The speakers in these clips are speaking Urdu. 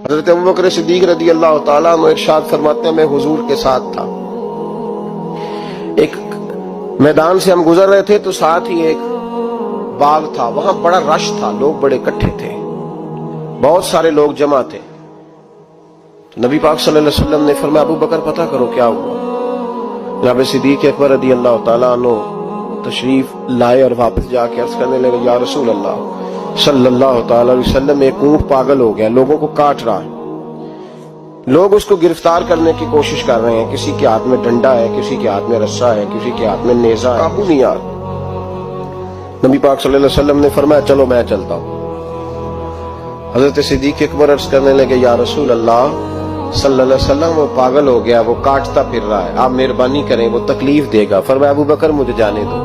حضرت ابوبکر صدیق رضی اللہ تعالیٰ عنہ ارشاد فرماتے ہیں میں حضور کے ساتھ تھا، ایک میدان سے ہم گزر رہے تھے تو ساتھ ہی ایک باغ تھا، وہاں بڑا رش تھا، لوگ بڑے اکٹھے تھے، بہت سارے لوگ جمع تھے۔ تو نبی پاک صلی اللہ علیہ وسلم نے فرمایا ابو بکر پتہ کرو کیا ہوا۔ جناب صدیق اکبر رضی اللہ تعالیٰ عنہ تشریف لائے اور واپس جا کے عرض کرنے لگے یا رسول اللہ صلی اللہ تعالی علیہ وسلم ایک اونٹ پاگل ہو گیا، لوگوں کو کاٹ رہا ہے، لوگ اس کو گرفتار کرنے کی کوشش کر رہے ہیں، کسی کے ہاتھ میں ڈنڈا ہے، کسی کے ہاتھ میں رسا ہے، کسی کے ہاتھ میں نیزہ ہے، قابو نہیں آ رہا۔ نبی پاک صلی اللہ علیہ وسلم نے فرمایا چلو میں چلتا ہوں۔ حضرت صدیق اکبر عرض کرنے لگے یا رسول اللہ صلی اللہ علیہ وسلم وہ پاگل ہو گیا، وہ کاٹتا پھر رہا ہے، آپ مہربانی کریں، وہ تکلیف دے گا۔ فرمایا ابو بکر مجھے جانے دو۔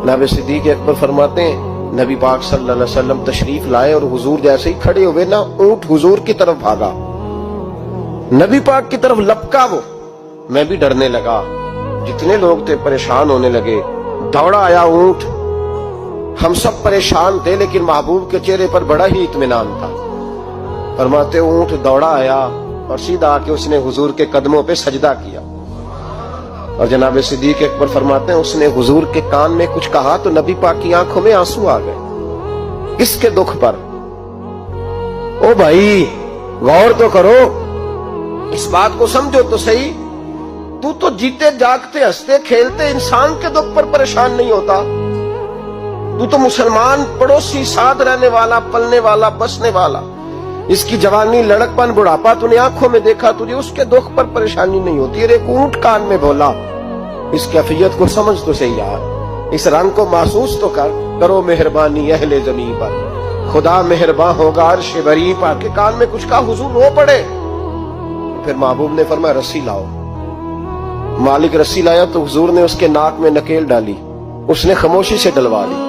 جناب صدیق اکبر فرماتے ہیں نبی پاک صلی اللہ علیہ وسلم تشریف لائے اور حضور جیسے ہی کھڑے ہوئے نا اونٹ حضور کی طرف بھاگا، نبی پاک کی طرف لپکا، وہ میں بھی ڈرنے لگا، جتنے لوگ تھے پریشان ہونے لگے، دوڑا آیا اونٹ، ہم سب پریشان تھے لیکن محبوب کے چہرے پر بڑا ہی اطمینان تھا۔ فرماتے اونٹ دوڑا آیا اور سیدھا آ کے اس نے حضور کے قدموں پہ سجدہ کیا، اور جناب صدیق اکبر فرماتے ہیں اس نے حضور کے کان میں کچھ کہا تو نبی پاک کی آنکھوں میں آنسو آ گئے، کس کے دکھ پر؟ او بھائی غور تو کرو، اس بات کو سمجھو تو صحیح، تو جیتے جاگتے ہنستے کھیلتے انسان کے دکھ پر پریشان نہیں ہوتا، تو مسلمان پڑوسی ساتھ رہنے والا، پلنے والا، بسنے والا، اس کی جوانی لڑک پن بڑھاپا تو نے آنکھوں میں دیکھا، تجھے اس کے دکھ پر پریشانی نہیں ہوتی۔ ایک اونٹ کان میں بولا، اس کیفیت کو سمجھ تو صحیح یار، اس رنگ کو محسوس تو کرو مہربانی اہل زمین پر، خدا مہربان ہوگا عرش بری پر، کے کان میں کچھ کہا، حضور رو پڑے۔ پھر محبوب نے فرمایا رسی لاؤ، مالک رسی لایا تو حضور نے اس کے ناک میں نکیل ڈالی، اس نے خاموشی سے ڈلوا لی،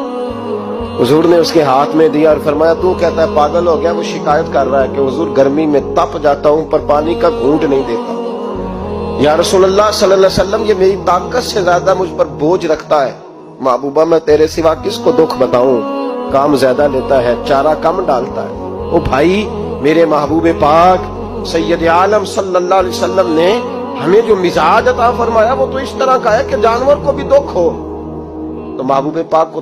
حضور نے اس کے ہاتھ میں دیا اور فرمایا تو کہتا ہے پاگل ہو گیا، وہ شکایت کر رہا ہے کہ حضور گرمی میں تپ جاتا ہوں پر پانی کا گھونٹ نہیں دیتا، یا رسول اللہ صلی اللہ علیہ وسلم یہ میری طاقت سے زیادہ مجھ پر بوجھ رکھتا ہے، محبوبہ میں تیرے سوا کس کو دکھ بتاؤں، کام زیادہ لیتا ہے چارہ کم ڈالتا ہے۔ او بھائی میرے محبوب پاک سید عالم صلی اللہ علیہ وسلم نے ہمیں جو مزاج عطا فرمایا وہ تو اس طرح کا ہے کہ جانور کو بھی دکھ ہو، تو محبوب پاک کو